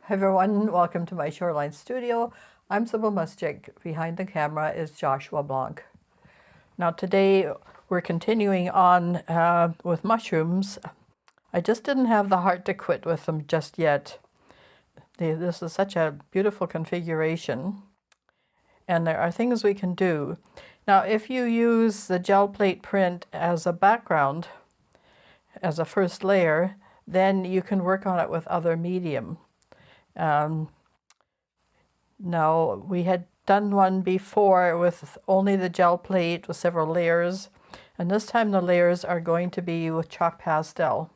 Hi everyone, welcome to my Shoreline Studio. I'm Sybille Muschik. Behind the camera is Joshua Blanc. Now today we're continuing on with mushrooms. I just didn't have the heart to quit with them just yet. This is such a beautiful configuration, and there are things we can do. Now if you use the gel plate print as a background, as a first layer, then you can work on it with other medium. Now, we had done one before with only the gel plate with several layers, and this time the layers are going to be with chalk pastel.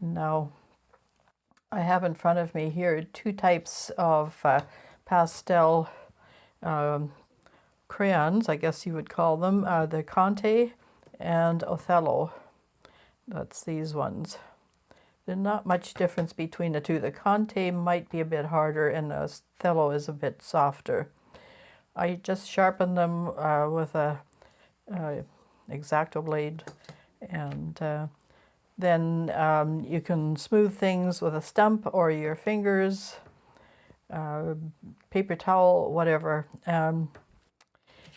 Now, I have in front of me here two types of pastel crayons, I guess you would call them, the Conte and Othello. That's these ones. There's not much difference between the two. The Conte might be a bit harder and the Othello is a bit softer. I just sharpen them with a X-Acto blade, and then you can smooth things with a stump or your fingers, paper towel, whatever. And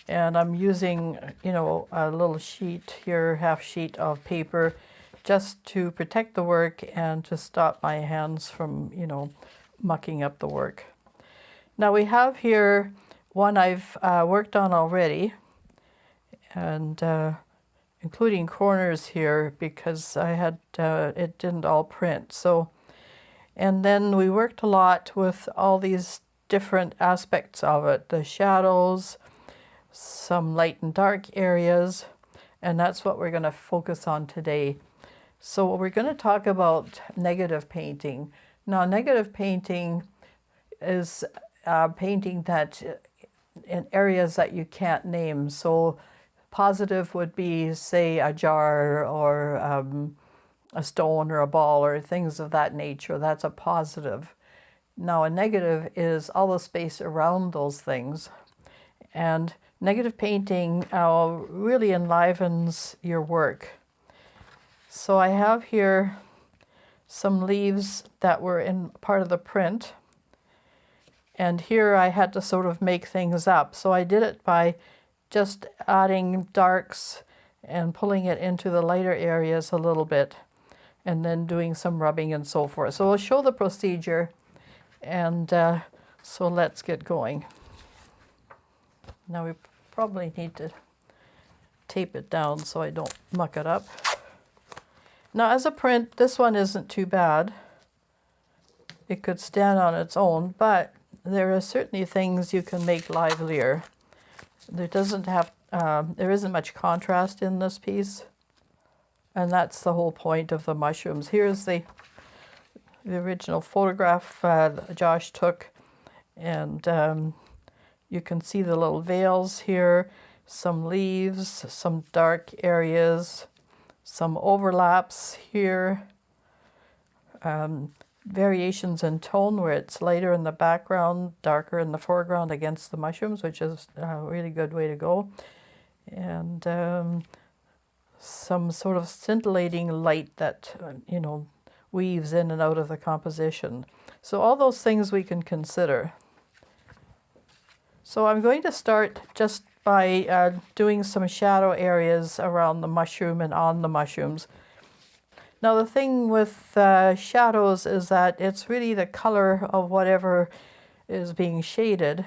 I'm using, a little sheet here, half sheet of paper, just to protect the work and to stop my hands from, mucking up the work. Now we have here one I've worked on already, and including corners here because I had it didn't all print. And then we worked a lot with all these different aspects of it, the shadows, some light and dark areas, and that's what we're going to focus on today. So we're going to talk about negative painting. Now, negative painting is painting that in areas that you can't name. So positive would be, say, a jar or a stone or a ball or things of that nature. That's a positive. Now, a negative is all the space around those things. And negative painting really enlivens your work. So I have here some leaves that were in part of the print, and here I had to sort of make things up. So I did it by just adding darks and pulling it into the lighter areas a little bit, and then doing some rubbing and so forth. So I'll show the procedure, and so let's get going. Now we probably need to tape it down so I don't muck it up. Now as a print, this one isn't too bad. It could stand on its own, but there are certainly things you can make livelier. There isn't much contrast in this piece, and that's the whole point of the mushrooms. Here's the original photograph that Josh took, and you can see the little veils here, some leaves, some dark areas, some overlaps here, variations in tone where it's lighter in the background, darker in the foreground against the mushrooms, which is a really good way to go. And some sort of scintillating light that, weaves in and out of the composition. So all those things we can consider. So I'm going to start just by doing some shadow areas around the mushroom and on the mushrooms. Now the thing with shadows is that it's really the color of whatever is being shaded,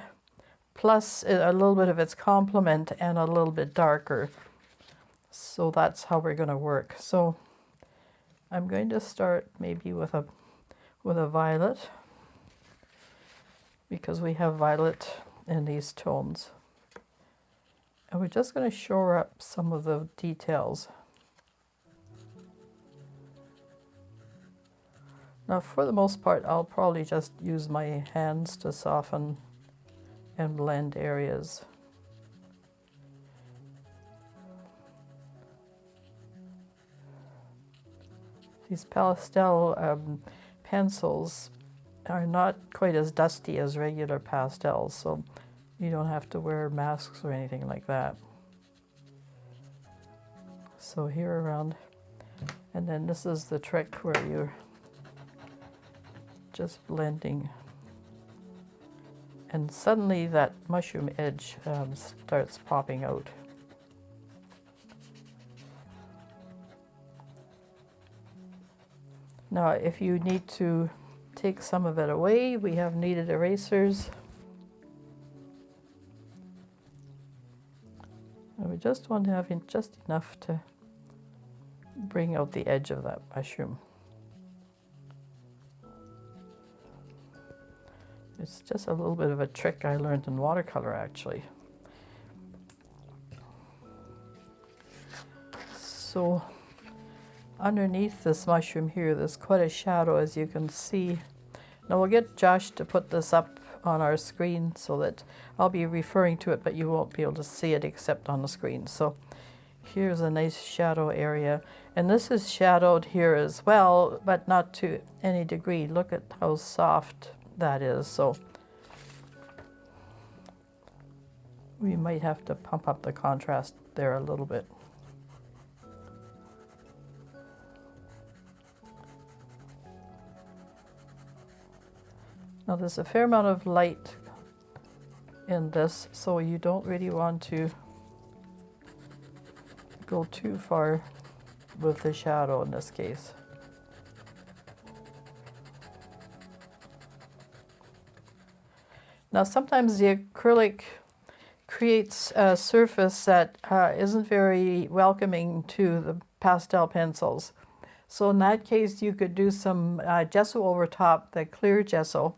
plus a little bit of its complement and a little bit darker. So that's how we're going to work. So I'm going to start maybe with a violet, because we have violet in these tones. And we're just going to shore up some of the details. Now, for the most part, I'll probably just use my hands to soften and blend areas. These pastel pencils are not quite as dusty as regular pastels, so you don't have to wear masks or anything like that. So here around, and then this is the trick where you just blending. And suddenly that mushroom edge starts popping out. Now, if you need to take some of it away, we have kneaded erasers. And we just want to have just enough to bring out the edge of that mushroom. It's just a little bit of a trick I learned in watercolor, actually. So underneath this mushroom here, there's quite a shadow, as you can see. Now we'll get Josh to put this up on our screen so that I'll be referring to it, but you won't be able to see it except on the screen. So here's a nice shadow area. And this is shadowed here as well, but not to any degree. Look at how soft that is. So we might have to pump up the contrast there a little bit. Now there's a fair amount of light in this, so you don't really want to go too far with the shadow in this case. Now sometimes the acrylic creates a surface that isn't very welcoming to the pastel pencils. So in that case you could do some gesso over top, the clear gesso,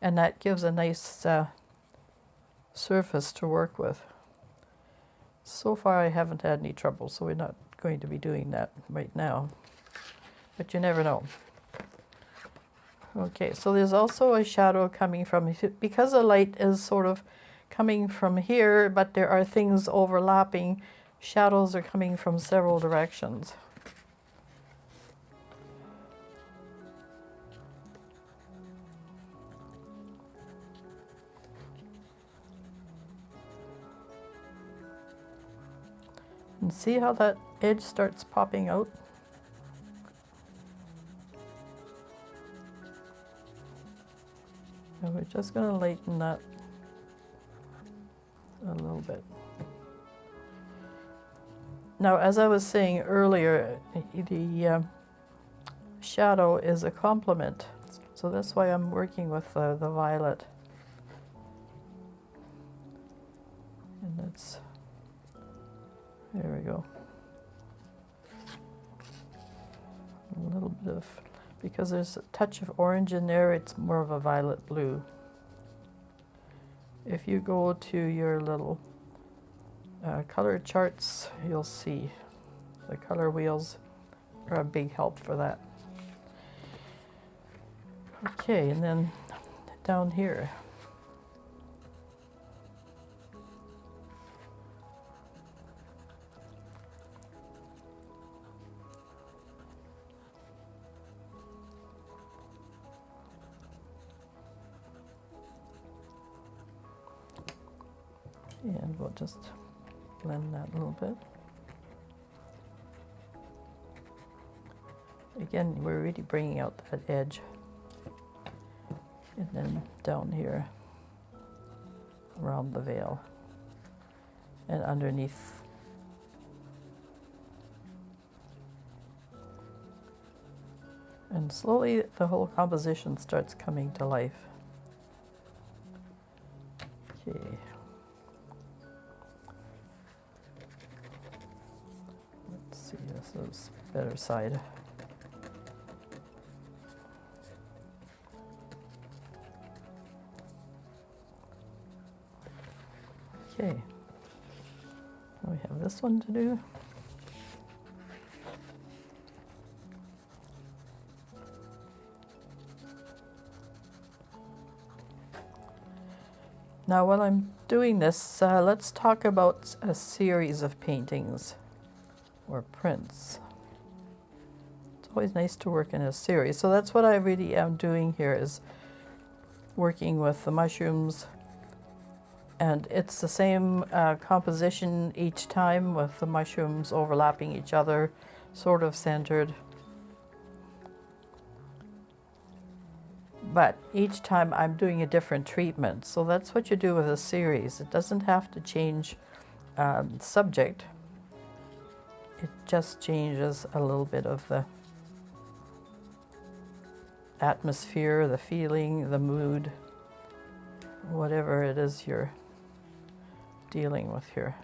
and that gives a nice surface to work with. So far I haven't had any trouble, so we're not going to be doing that right now, but you never know. Okay, so there's also a shadow coming from, because the light is sort of coming from here, but there are things overlapping, shadows are coming from several directions. And see how that edge starts popping out? And we're just going to lighten that a little bit. Now, as I was saying earlier, the shadow is a complement. So that's why I'm working with the violet. And that's, there we go. A little bit of, because there's a touch of orange in there, it's more of a violet blue. If you go to your little color charts, you'll see the color wheels are a big help for that. Okay, and then down here. And we'll just blend that a little bit. Again, we're really bringing out that edge. And then down here around the veil and underneath. And slowly the whole composition starts coming to life. Okay. Let's see, this is the better side. Okay, we have this one to do. Now while I'm doing this, let's talk about a series of paintings or prints. It's always nice to work in a series. So that's what I really am doing here, is working with the mushrooms. And it's the same composition each time, with the mushrooms overlapping each other, sort of centered. but each time I'm doing a different treatment. So that's what you do with a series. It doesn't have to change subject. It just changes a little bit of the atmosphere, the feeling, the mood, whatever it is you're dealing with here.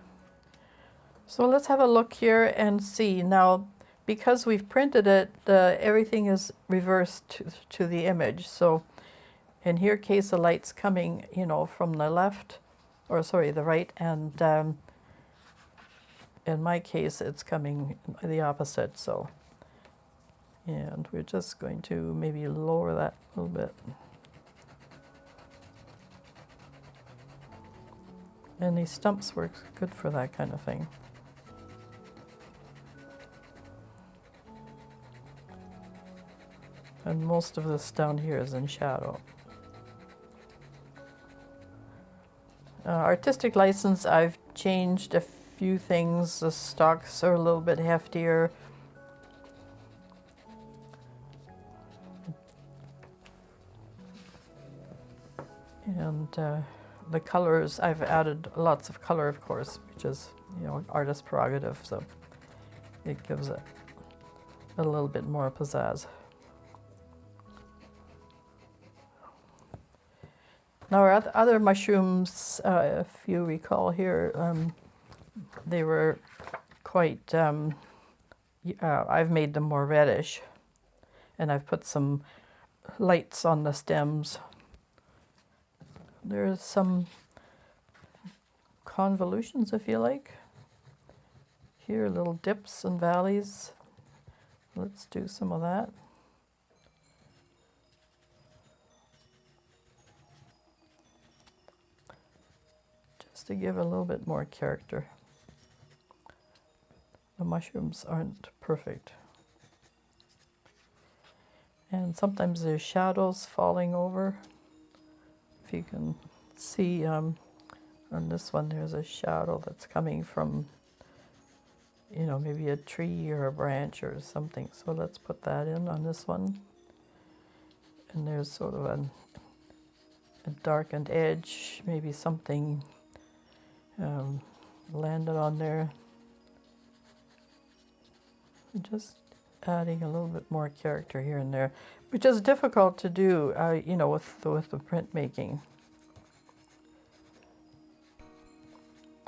So let's have a look here and see. Now, because we've printed it, everything is reversed to the image. So in here case, the light's coming, you know, from the left, or sorry, the right, and in my case, it's coming the opposite. So, and we're just going to maybe lower that a little bit. And these stumps work good for that kind of thing. And most of this down here is in shadow. Artistic license, I've changed a few things. The stalks are a little bit heftier. And the colors, I've added lots of color, of course, which is, you know, artist prerogative, so it gives it a little bit more pizzazz. Now our other mushrooms, if you recall here, they were quite, I've made them more reddish, and I've put some lights on the stems. There's some convolutions, if you like. Here, little dips and valleys. Let's do some of that. Just to give a little bit more character. The mushrooms aren't perfect. And sometimes there's shadows falling over. If you can see on this one, there's a shadow that's coming from, you know, maybe a tree or a branch or something. So let's put that in on this one. And there's sort of a darkened edge, maybe something landed on there. Just adding a little bit more character here and there, which is difficult to do, you know, with the printmaking.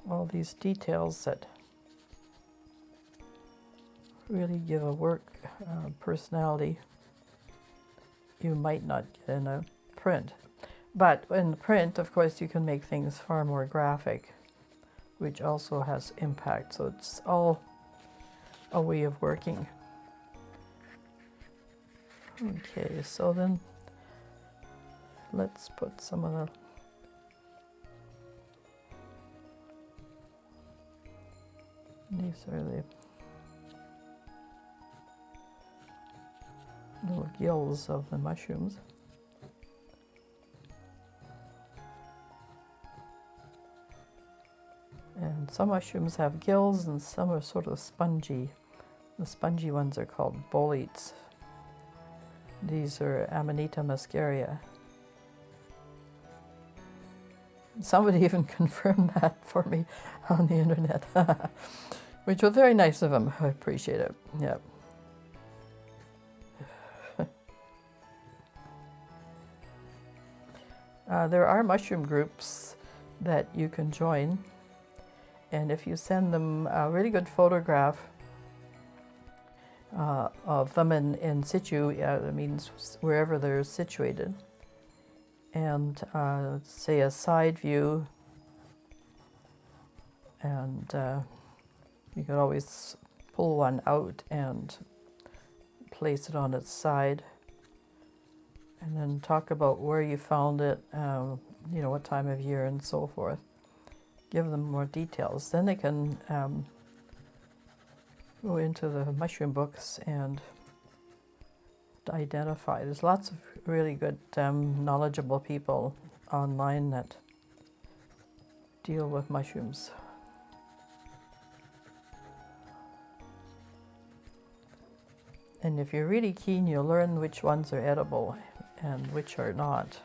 All these details that really give a work personality you might not get in a print. But in the print, of course, you can make things far more graphic, which also has impact. So it's all a way of working. Okay, so then let's put some of these are the little gills of the mushrooms. And some mushrooms have gills and some are sort of spongy. The spongy ones are called boletes. These are Amanita muscaria. Somebody even confirmed that for me on the internet, which was very nice of them. I appreciate it. Yeah. There are mushroom groups that you can join, and if you send them a really good photograph of them in situ, that means wherever they're situated, and say a side view, and you could always pull one out and place it on its side, and then talk about where you found it, you know, what time of year and so forth. Give them more details. Then they can go into the mushroom books and identify. There's lots of really good, knowledgeable people online that deal with mushrooms. And if you're really keen, you'll learn which ones are edible and which are not.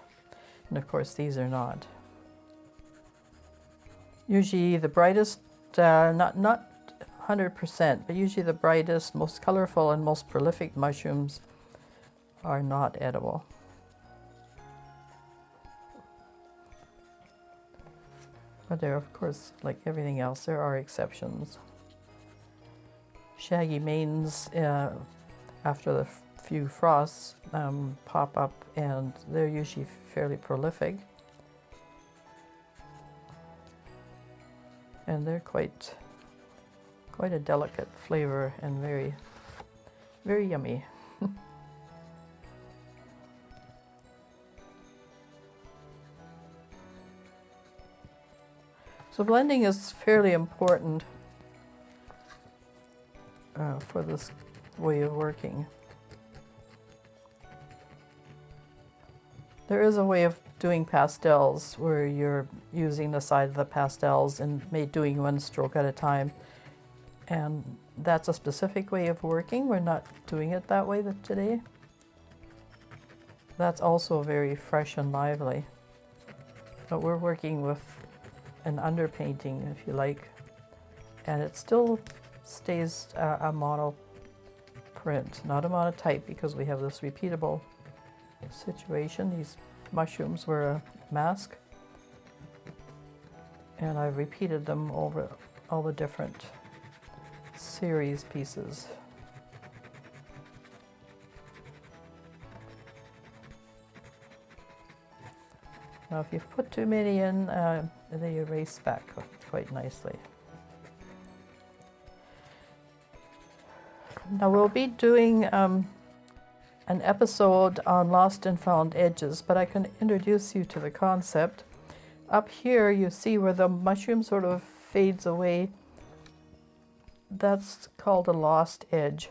And of course these are not. Usually the brightest, not 100%, but usually the brightest, most colorful and most prolific mushrooms are not edible. But there, of course, like everything else, there are exceptions. Shaggy manes, after the few frosts, pop up, and they're usually fairly prolific. And they're quite a delicate flavor and very, very yummy. So blending is fairly important for this way of working. There is a way of doing pastels where you're using the side of the pastels and doing one stroke at a time. And that's a specific way of working. We're not doing it that way today. That's also very fresh and lively. But we're working with an underpainting, if you like, and it still stays a monoprint, not a monotype, because we have this repeatable situation. These mushrooms were a mask, and I've repeated them over all the different series pieces. Now if you've put too many in, they erase back quite nicely. Now we'll be doing an episode on lost and found edges, but I can introduce you to the concept. Up here you see where the mushroom sort of fades away. That's called a lost edge.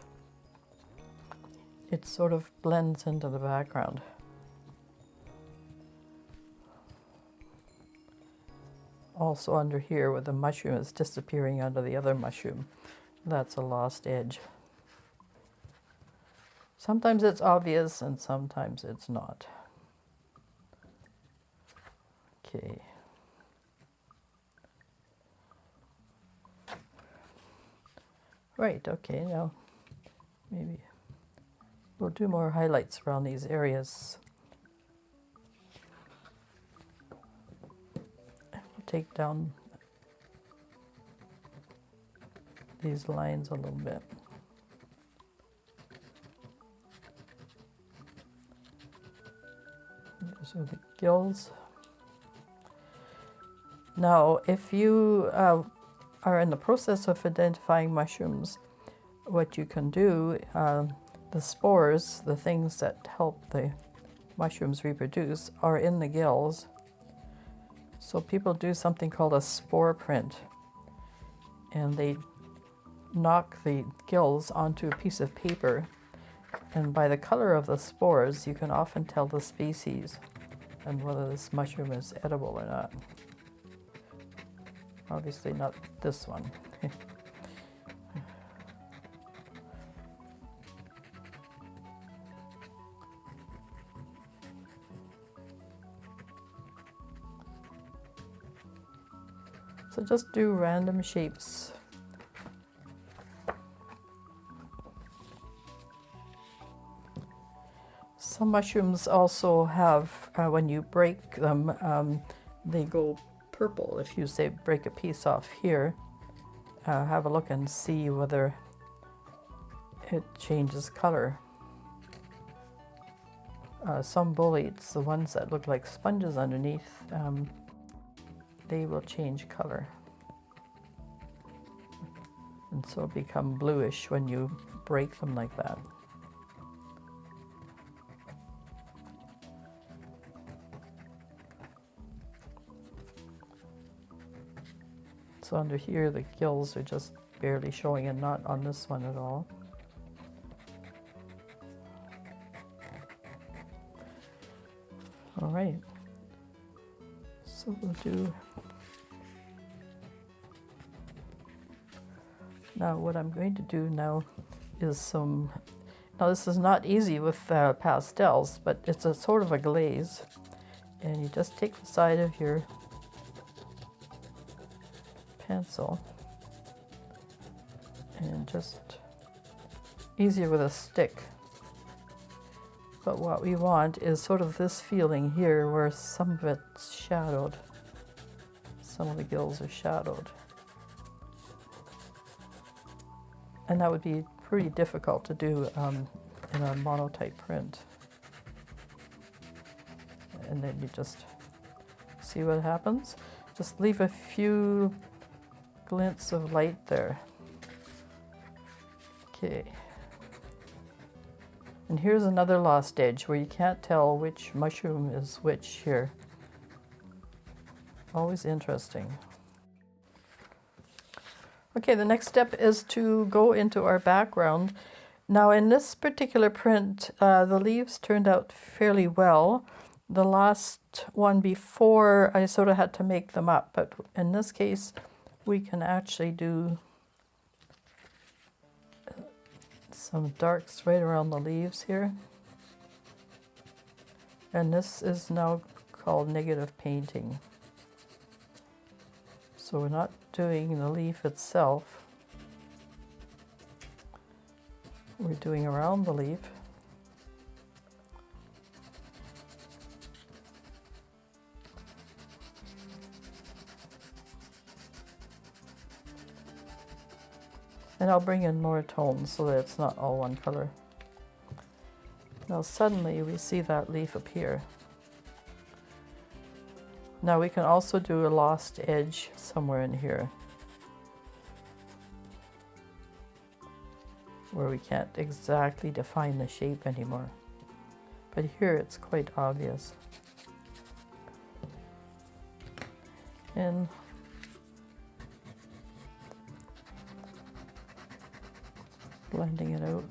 It sort of blends into the background. Also under here where the mushroom is disappearing under the other mushroom, that's a lost edge. Sometimes it's obvious and sometimes it's not. Okay. Right, okay, now maybe we'll do more highlights around these areas. Take down these lines a little bit. Those are the gills. Now, if you are in the process of identifying mushrooms, what you can do, the spores, the things that help the mushrooms reproduce, are in the gills. So people do something called a spore print, and they knock the gills onto a piece of paper, and by the color of the spores you can often tell the species and whether this mushroom is edible or not. Obviously not this one. So just do random shapes. Some mushrooms also have, when you break them, they go purple. If you say break a piece off here, have a look and see whether it changes color. Some boletes, the ones that look like sponges underneath, they will change color. And so become bluish when you break them like that. So under here the gills are just barely showing and not on this one at all. All right. So we'll do, now what I'm going to do now is some Now this is not easy with pastels, but it's a sort of a glaze. And you just take the side of your pencil and just easier with a stick. But what we want is sort of this feeling here where some of it's shadowed. Some of the gills are shadowed. And that would be pretty difficult to do in a monotype print. And then you just see what happens. Just leave a few glints of light there. Okay. And here's another lost edge where you can't tell which mushroom is which here. Always interesting. Okay, the next step is to go into our background. Now in this particular print, the leaves turned out fairly well. The last one before, I sort of had to make them up, but in this case, we can actually do some darks right around the leaves here. And this is now called negative painting. So we're not doing the leaf itself. We're doing around the leaf. And I'll bring in more tones so that it's not all one color. Now suddenly we see that leaf appear. Now we can also do a lost edge somewhere in here where we can't exactly define the shape anymore. But here it's quite obvious. And blending it out.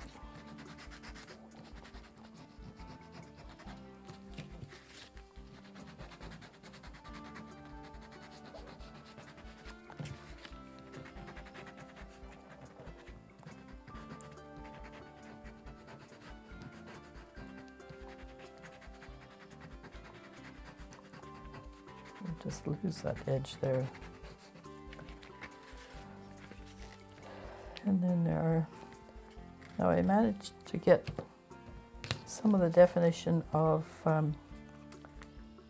Just lose that edge there. And then there are, now I managed to get some of the definition of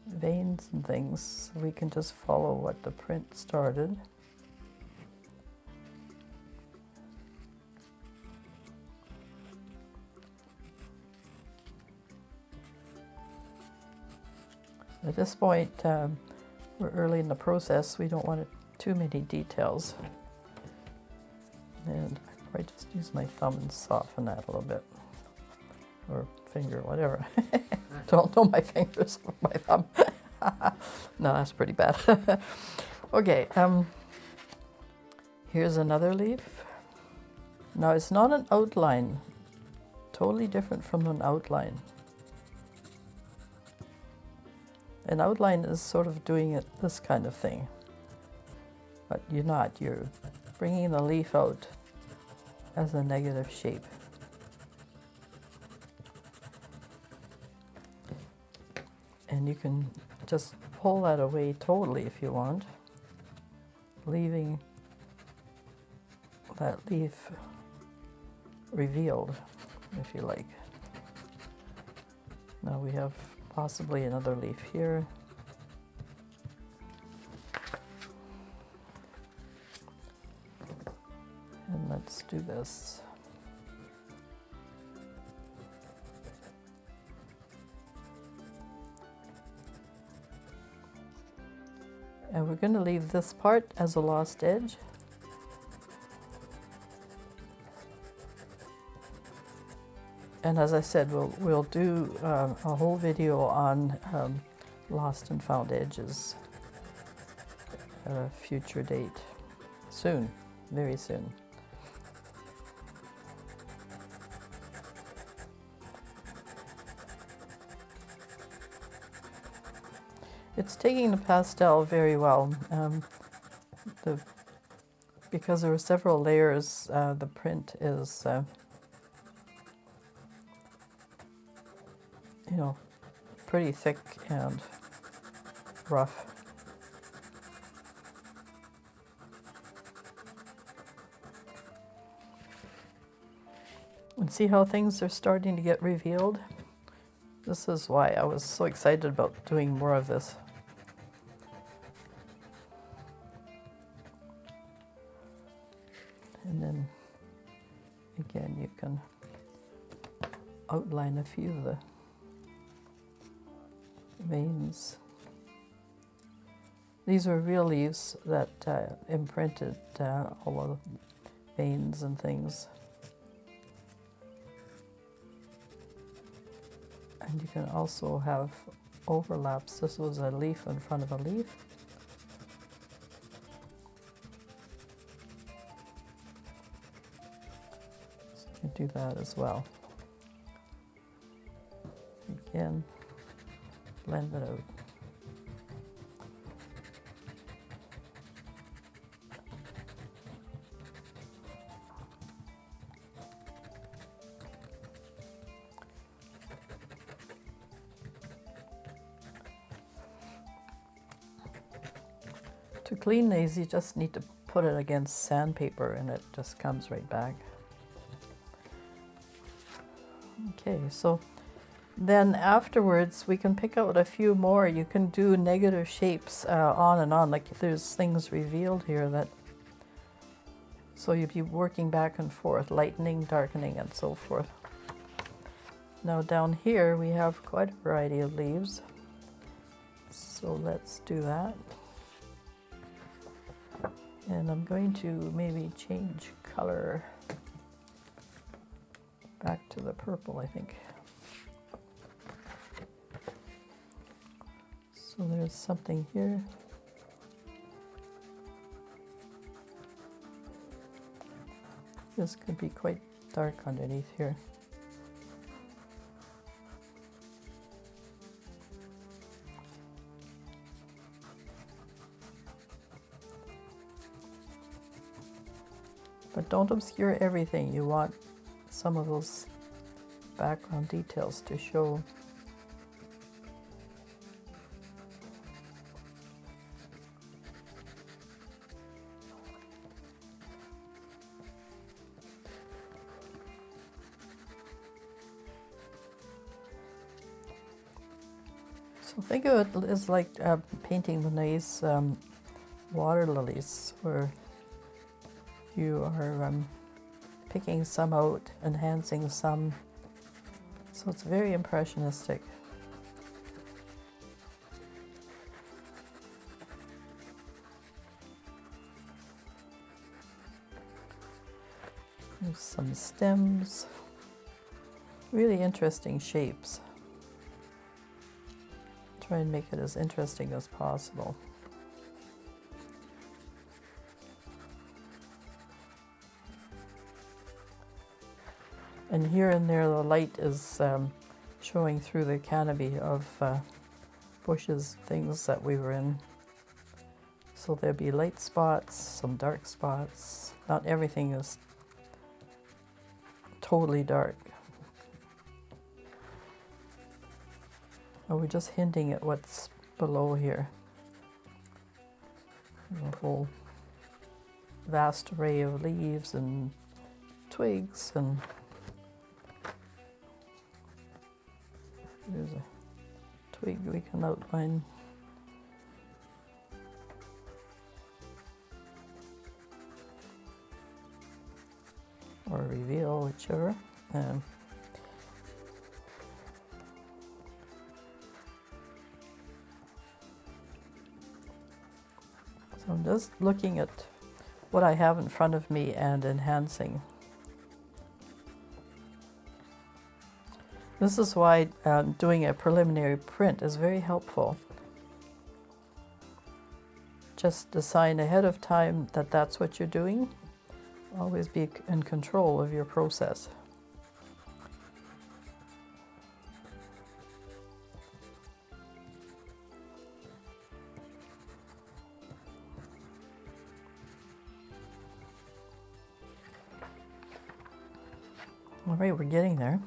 veins and things, so we can just follow what the print started. At this point, we're early in the process, we don't want too many details. And I probably just use my thumb and soften that a little bit. Or finger, whatever. Don't know my fingers or my thumb. No, that's pretty bad. Okay, here's another leaf. Now it's not an outline, totally different from an outline. An outline is sort of doing it this kind of thing, but you're not. You're bringing the leaf out as a negative shape. And you can just pull that away totally if you want, leaving that leaf revealed, if you like. Now we have possibly another leaf here. And let's do this. And we're going to leave this part as a lost edge. And as I said, we'll do a whole video on lost and found edges at a future date. Soon, very soon. It's taking the pastel very well. Because there are several layers, the print is you know, pretty thick and rough. And see how things are starting to get revealed? This is why I was so excited about doing more of this. And then again, you can outline a few of the veins. These are real leaves that imprinted all of the veins and things. And you can also have overlaps. This was a leaf in front of a leaf. So you can do that as well. Again, blend it out. To clean these, you just need to put it against sandpaper and it just comes right back. Okay, so then afterwards we can pick out a few more. You can do negative shapes on and on, like if there's things revealed here that, so you'd be working back and forth, lightening, darkening, and so forth. Now down here we have quite a variety of leaves, so let's do that. And I'm going to maybe change color back to the purple, I think. So there's something here. This could be quite dark underneath here. But don't obscure everything. You want some of those background details to show. So think of it as like painting with nice water lilies, where you are picking some out, enhancing some. So it's very impressionistic. There's some stems. Really interesting shapes. Try and make it as interesting as possible. And here and there the light is showing through the canopy of bushes, things that we were in. So there'll be light spots, some dark spots. Not everything is totally dark. And we're just hinting at what's below here. A whole vast array of leaves and twigs, and there's a twig we can outline. Or reveal, whichever. So I'm just looking at what I have in front of me and enhancing. This is why doing a preliminary print is very helpful. Just decide ahead of time that that's what you're doing. Always be in control of your process. All right, we're getting there.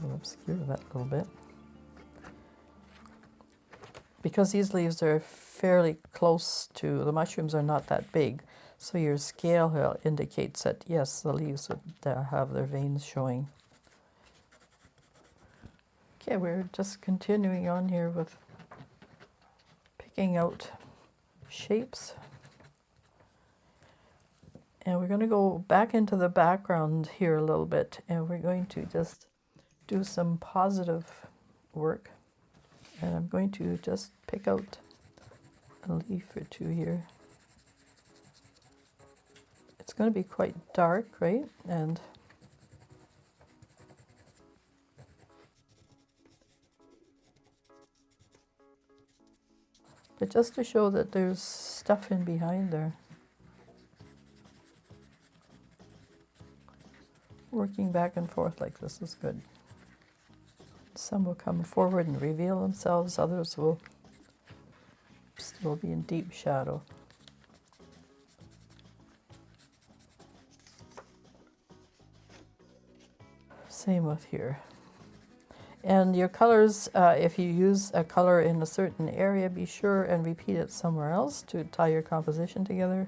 We'll obscure that a little bit. Because these leaves are fairly close to, the mushrooms are not that big, so your scale indicates that, yes, the leaves would have their veins showing. Okay, we're just continuing on here with picking out shapes. And we're going to go back into the background here a little bit, and we're going to just do some positive work. And I'm going to just pick out a leaf or two here. It's going to be quite dark, right? But just to show that there's stuff in behind there. Working back and forth like this is good. Some will come forward and reveal themselves, others will still be in deep shadow. Same with here. And your colors, if you use a color in a certain area, be sure and repeat it somewhere else to tie your composition together.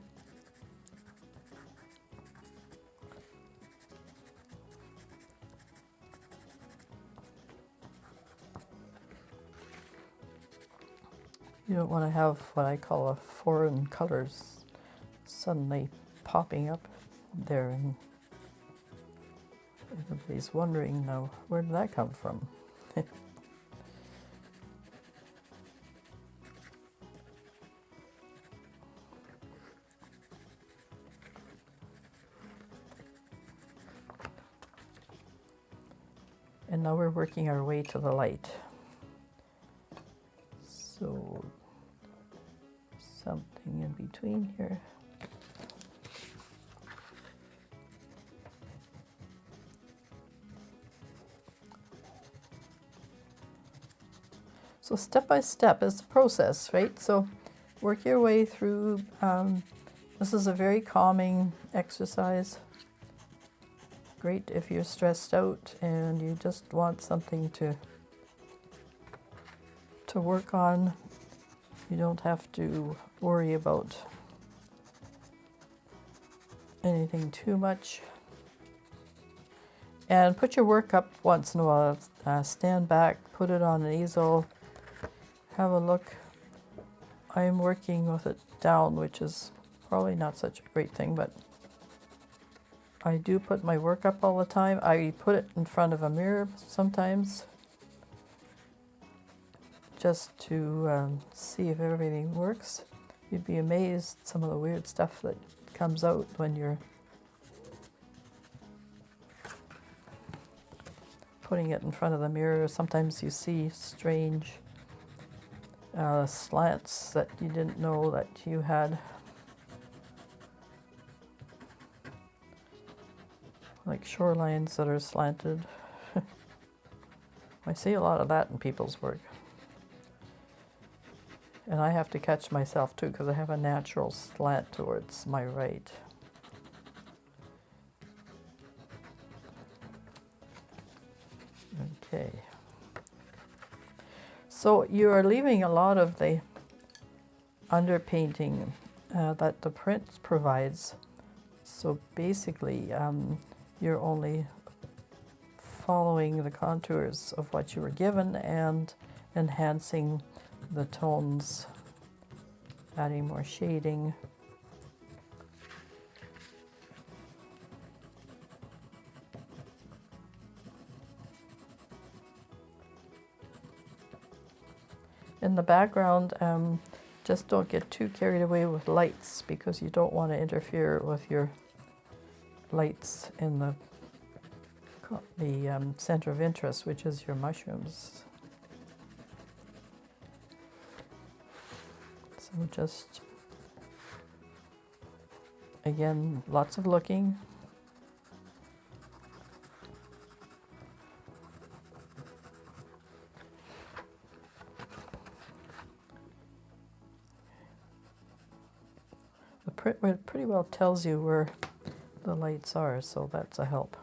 You don't want to have what I call a foreign colors suddenly popping up there, and everybody's wondering now, where did that come from? And now we're working our way to the light. So something in between here. So step by step is the process, right? So work your way through. This is a very calming exercise. Great if you're stressed out and you just want something to work on. You don't have to worry about anything too much. And put your work up once in a while. Stand back, put it on an easel, have a look. I'm working with it down, which is probably not such a great thing, but I do put my work up all the time. I put it in front of a mirror sometimes, just to see if everything works. You'd be amazed some of the weird stuff that comes out when you're putting it in front of the mirror. Sometimes you see strange slants that you didn't know that you had. Like shorelines that are slanted. I see a lot of that in people's work. And I have to catch myself too, because I have a natural slant towards my right. Okay. So you are leaving a lot of the underpainting that the print provides. So basically, you're only following the contours of what you were given and enhancing the tones, adding more shading. In the background, just don't get too carried away with lights, because you don't want to interfere with your lights in the center of interest, which is your mushrooms. So just, again, lots of looking. The print pretty well tells you where the lights are, so that's a help.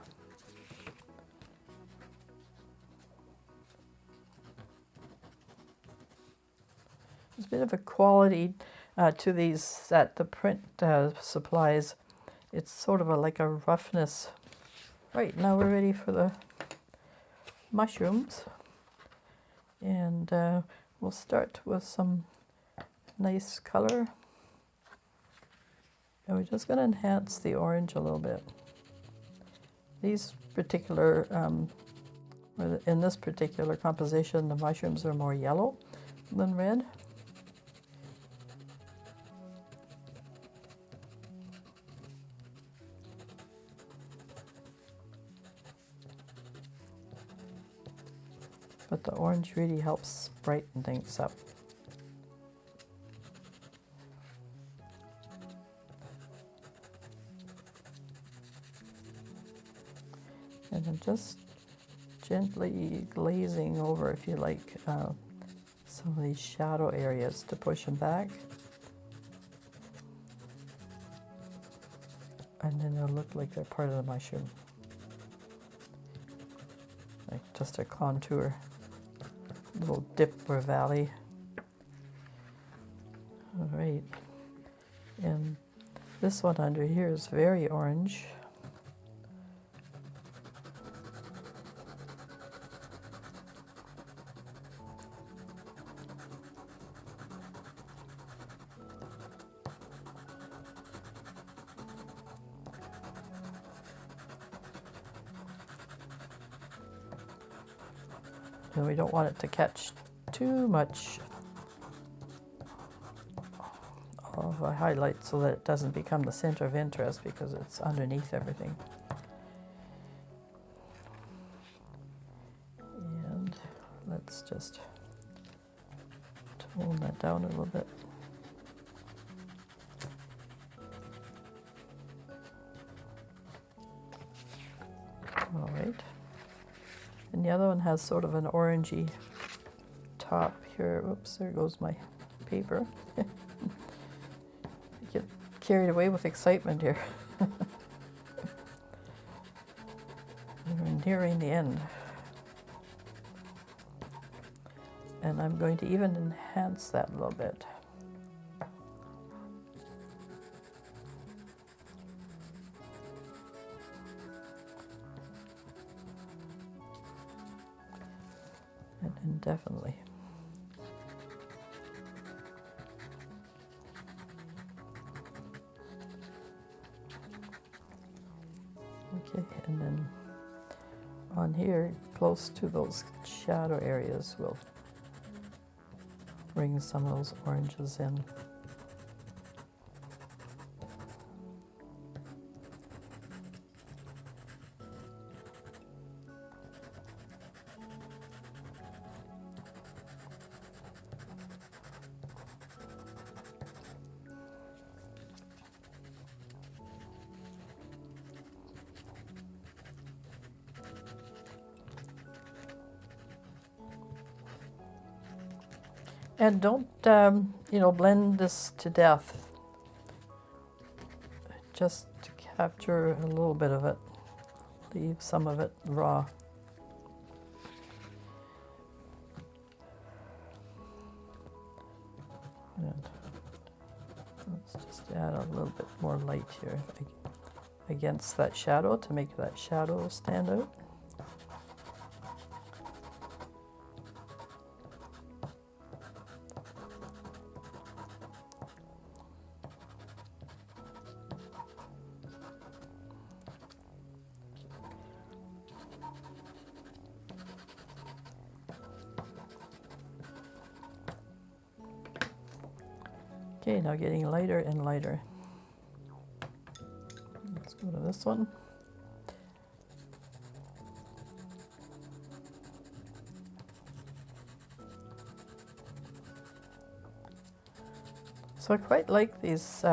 There's a bit of a quality to these that the print supplies. It's sort of like a roughness. Right, now we're ready for the mushrooms. And we'll start with some nice color. And we're just going to enhance the orange a little bit. These particular, in this particular composition, the mushrooms are more yellow than red. But the orange really helps brighten things up. And I'm just gently glazing over, if you like, some of these shadow areas to push them back. And then they'll look like they're part of the mushroom. Like just a contour, little dip or valley. All right. And this one under here is very orange. And we don't want it to catch too much of a highlight so that it doesn't become the center of interest because it's underneath everything. And let's just tone that down a little bit. All right. And the other one has sort of an orangey top here. Oops, there goes my paper. I get carried away with excitement here. We're nearing the end. And I'm going to even enhance that a little bit. Definitely. Okay, and then on here, close to those shadow areas, we'll bring some of those oranges in. And don't, blend this to death. Just to capture a little bit of it. Leave some of it raw. And let's just add a little bit more light here against that shadow to make that shadow stand out. Okay, now getting lighter and lighter. Let's go to this one. So I quite like these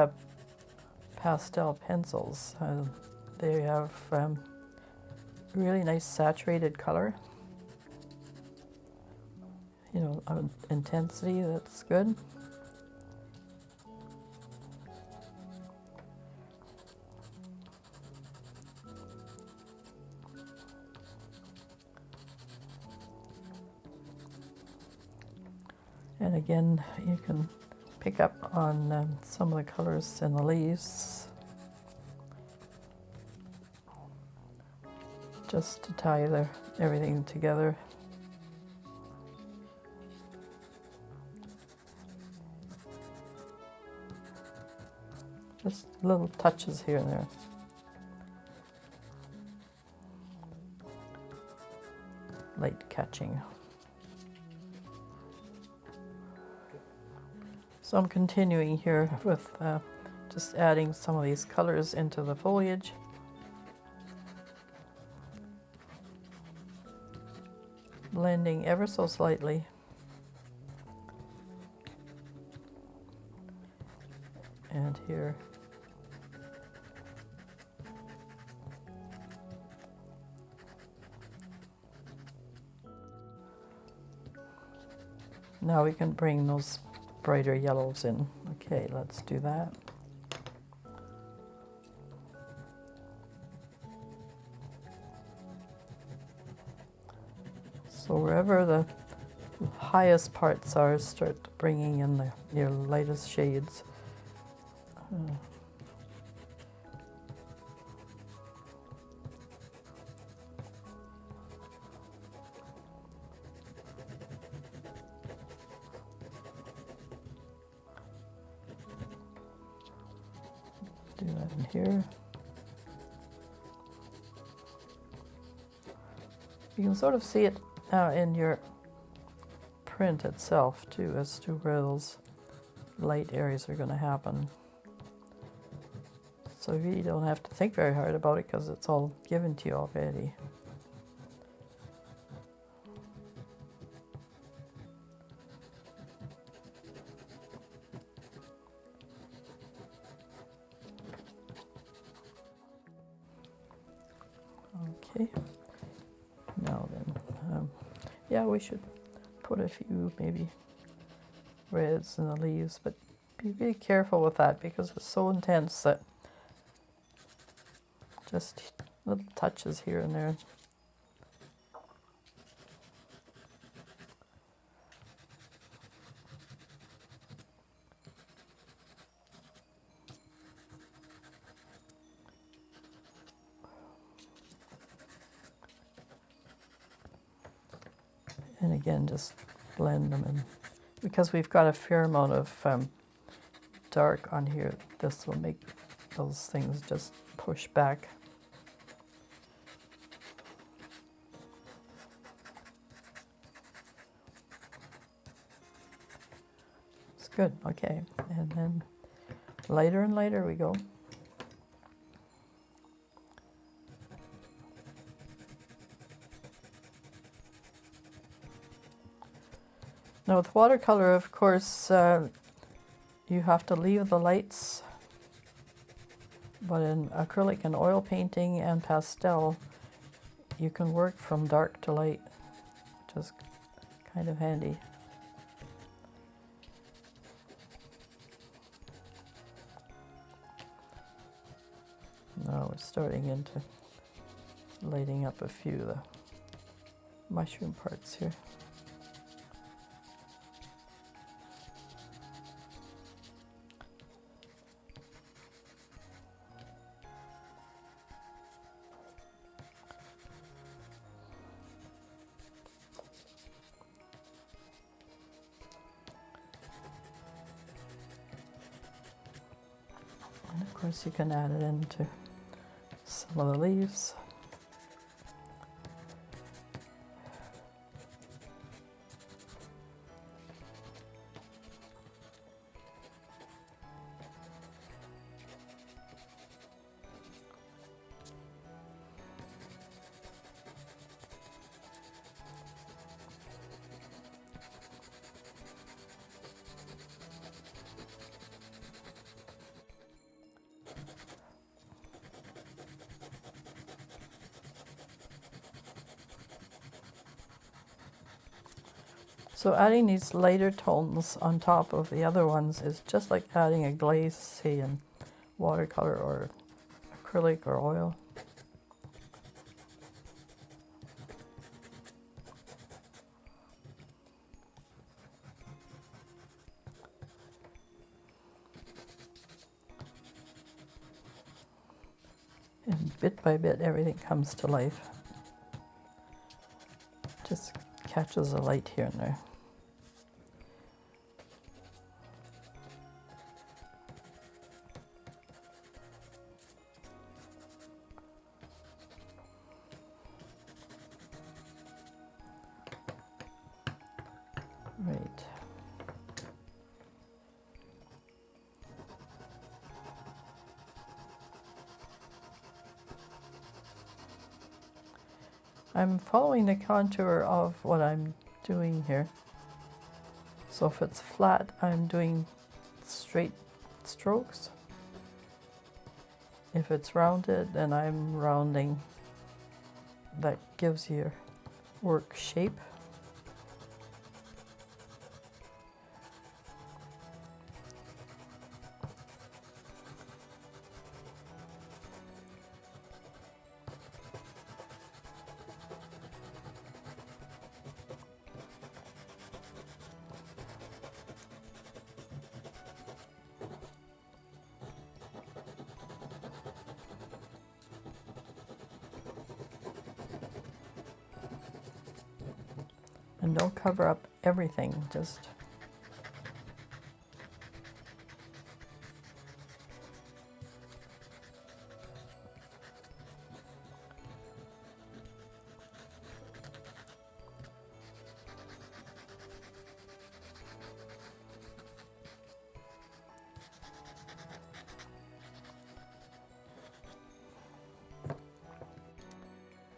pastel pencils. They have really nice saturated color. Intensity, that's good. And again, you can pick up on some of the colors in the leaves, just to tie everything together. Just little touches here and there. Light catching. So I'm continuing here with just adding some of these colors into the foliage. Blending ever so slightly. And here. Now we can bring those brighter yellows in. Okay, let's do that. So wherever the highest parts are, start bringing in your lightest shades. Do that in here. You can sort of see it in your print itself too, as to where those light areas are going to happen. So you really don't have to think very hard about it because it's all given to you already. Okay, now then, yeah, we should put a few maybe reds in the leaves, but be really careful with that because it's so intense that just little touches here and there. And again, just blend them in. Because we've got a fair amount of dark on here, this will make those things just push back. It's good, okay. And then lighter and lighter we go. Now with watercolor, of course, you have to leave the lights, but in acrylic and oil painting and pastel, you can work from dark to light, which is kind of handy. Now we're starting into lighting up a few of the mushroom parts here. And of course you can add it into some of the leaves. So adding these lighter tones on top of the other ones is just like adding a glaze, say in watercolor or acrylic or oil. And bit by bit, everything comes to life. Just catches a light here and there. Right. I'm following the contour of what I'm doing here. So if it's flat, I'm doing straight strokes. If it's rounded, then I'm rounding. That gives your work shape. And don't cover up everything, just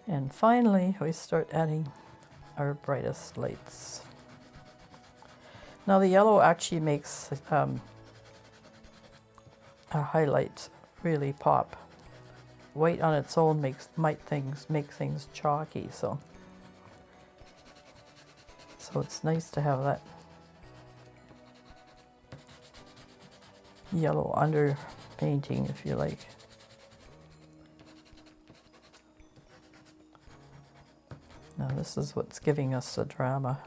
and finally we start adding our brightest lights. Now the yellow actually makes a highlight really pop. White on its own makes things chalky, so it's nice to have that yellow under painting, if you like. Now this is what's giving us the drama.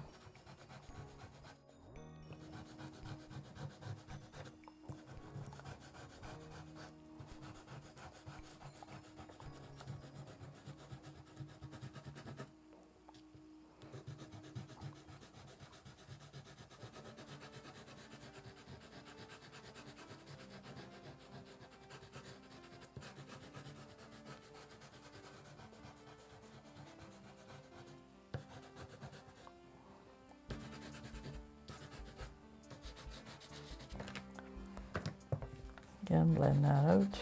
Again, blend that out.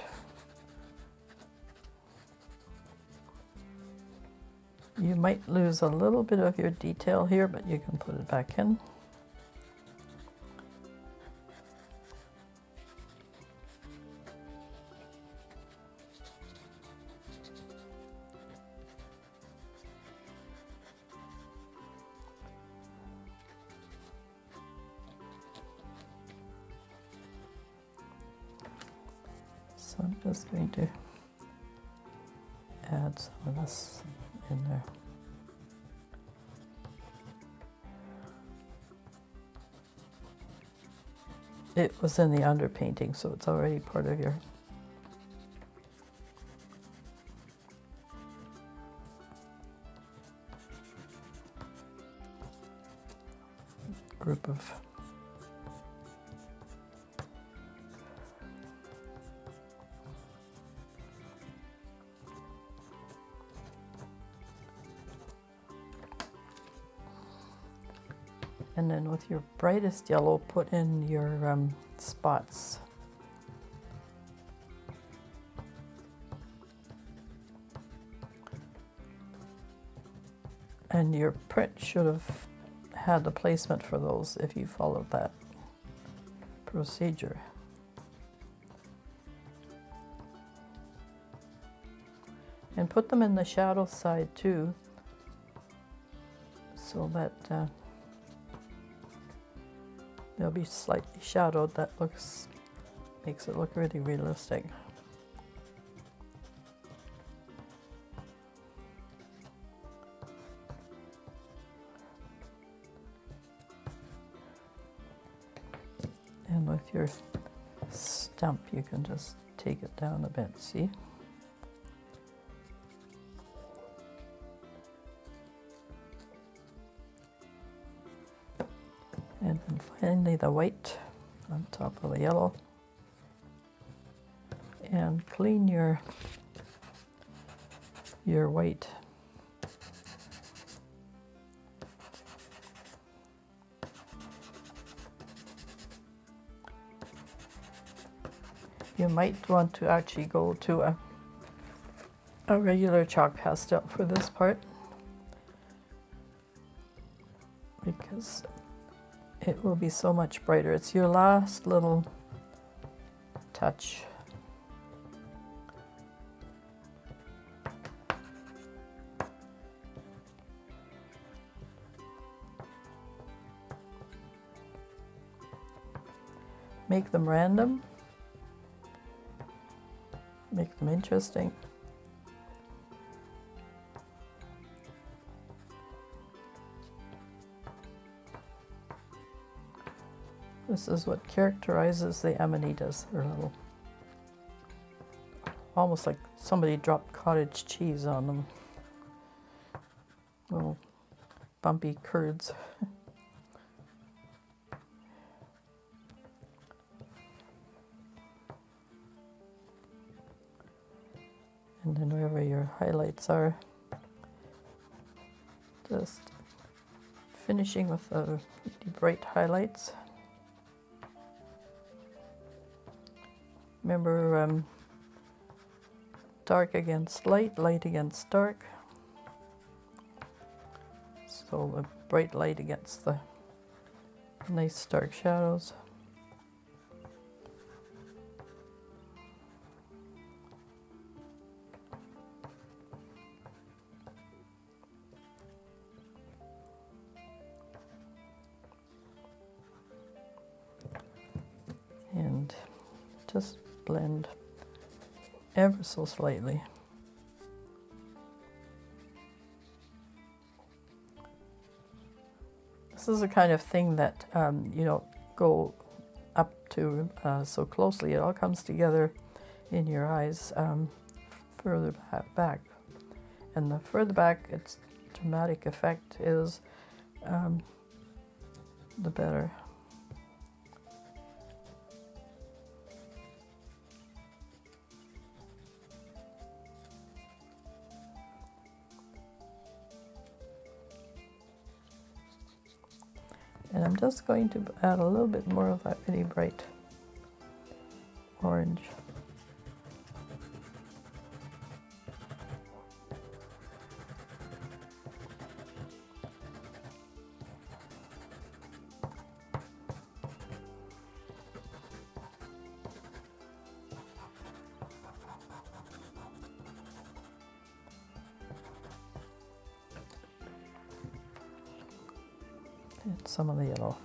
You might lose a little bit of your detail here, but you can put it back in. So I'm just going to add some of this in there. It was in the underpainting, so it's already part of your group of and then with your brightest yellow, put in your spots. And your print should have had the placement for those if you followed that procedure. And put them in the shadow side too, so that they'll be slightly shadowed. That makes it look really realistic. And with your stump, you can just take it down a bit, see? only the white on top of the yellow. And clean your white. You might want to actually go to a regular chalk pastel for this part, because it will be so much brighter. It's your last little touch. Make them random. Make them interesting. This is what characterizes the amanitas. They're little, almost like somebody dropped cottage cheese on them. Little bumpy curds. And then wherever your highlights are, just finishing with the really bright highlights. Remember, dark against light, light against dark. So the bright light against the nice dark shadows. And just blend ever so slightly. This is the kind of thing that you don't go up to so closely. It all comes together in your eyes further back. And the further back its dramatic effect is, the better. And I'm just going to add a little bit more of that really bright orange. And some of the yellow.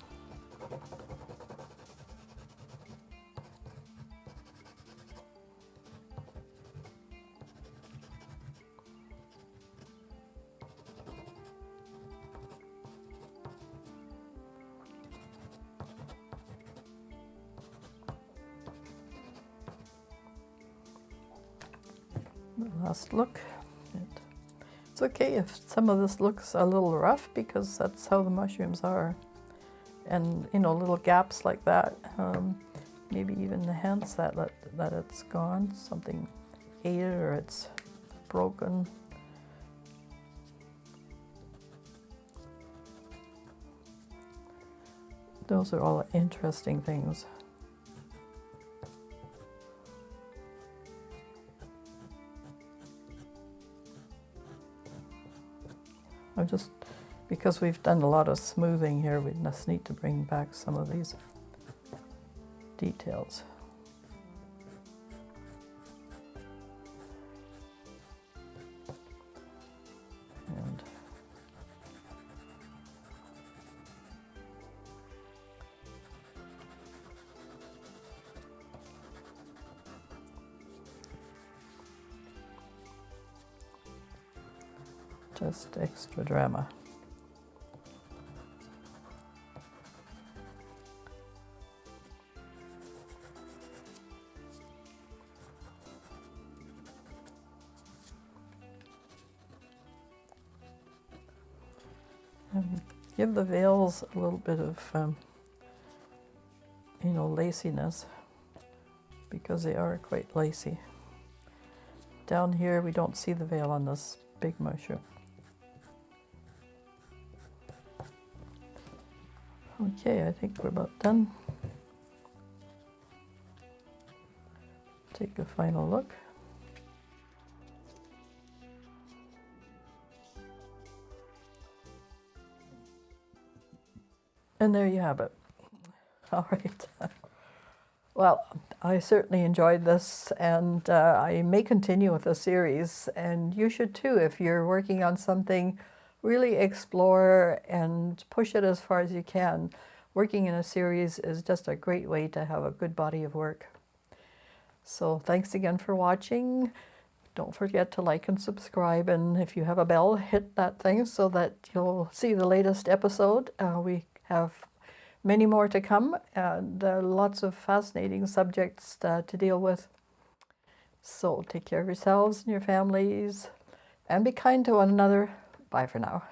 The last look. It's okay if some of this looks a little rough, because that's how the mushrooms are. And, you know, little gaps like that, maybe even enhance that it's gone, something ate it or it's broken. Those are all interesting things. Because we've done a lot of smoothing here, we just need to bring back some of these details. And just extra drama. Give the veils a little bit of you know, laciness, because they are quite lacy. Down here we don't see the veil on this big mushroom. Okay, I think we're about done. Take a final look. And there you have it. All right. Well, I certainly enjoyed this, and I may continue with the series, and you should too. If you're working on something, really explore and push it as far as you can. Working in a series is just a great way to have a good body of work. So thanks again for watching. Don't forget to like and subscribe, and if you have a bell, hit that thing so that you'll see the latest episode. We have many more to come, and lots of fascinating subjects to deal with. So take care of yourselves and your families, and be kind to one another. Bye for now.